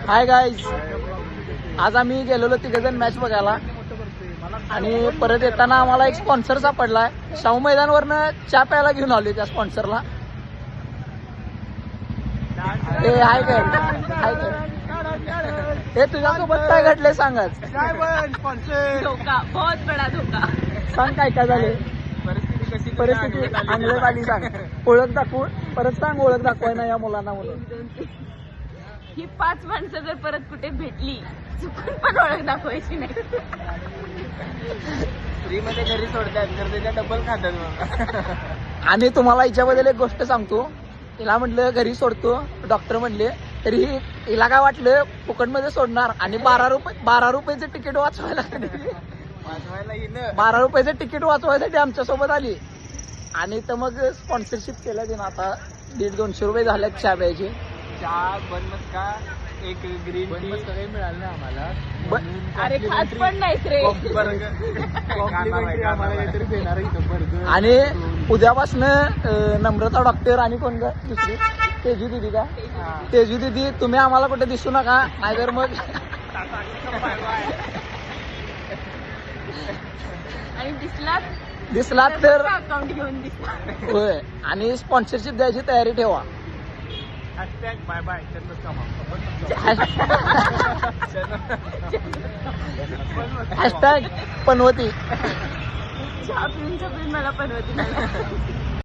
Hi guys, आज आम्ही गेलेलो तिघजण मॅच बघायला आणि परत येताना आम्हाला एक स्पॉन्सर सापडलाय. शाहू मैदानवरनं चहा प्यायला घेऊन आलोय त्या स्पॉन्सरला. हे हाय काय हे तुझ्यासोबत काय घडलंय सांगाच. धोका, बहुत बडा धोका. सांग काय काय झाले. परिस्थिती चांगली झाली सांग. ओळख दाखवू परत सांग. ओळख दाखवाय ना या मुलांना म्हणून. ही 5 माणसं जर परत कुठे भेटली चुकून पण ओळख दाखवायची नाही. फ्री मध्ये घरी सोडतात तर त्याच्या डबल खातात. आणि तुम्हाला हिच्याबद्दल एक गोष्ट सांगतो. हिला म्हटलं घरी सोडतो, डॉक्टर म्हणले, तरी हिला काय वाटलं फुकटमध्ये सोडणार आणि 12 रुपयाचं तिकीट वाचवायला 12 रुपयाचं तिकीट वाचवायसाठी आमच्या सोबत आली. आणि तर मग स्पॉन्सरशिप केलं तिनं. आता 150-200 रुपये झाल्यात चहा प्यायचे. चहा बन मस्का एक ग्रीन टी काही मिळालं नाही आम्हाला. अरे खास पण नाहीत रे. आणि उद्यापासून नम्रता डॉक्टर आणि कोण ग दुसरी तेजू दिदी का, तेजू दिदी तुम्ही आम्हाला कुठे दिसू नका, नाहीतर मग आणि दिसलात तर अकाउंट घेऊन दिसला. होय. आणि स्पॉन्सरशिप द्यायची तयारी ठेवा. Bye bye. हॅशटॅग पनवती. चहा पिऊन मला पण होती.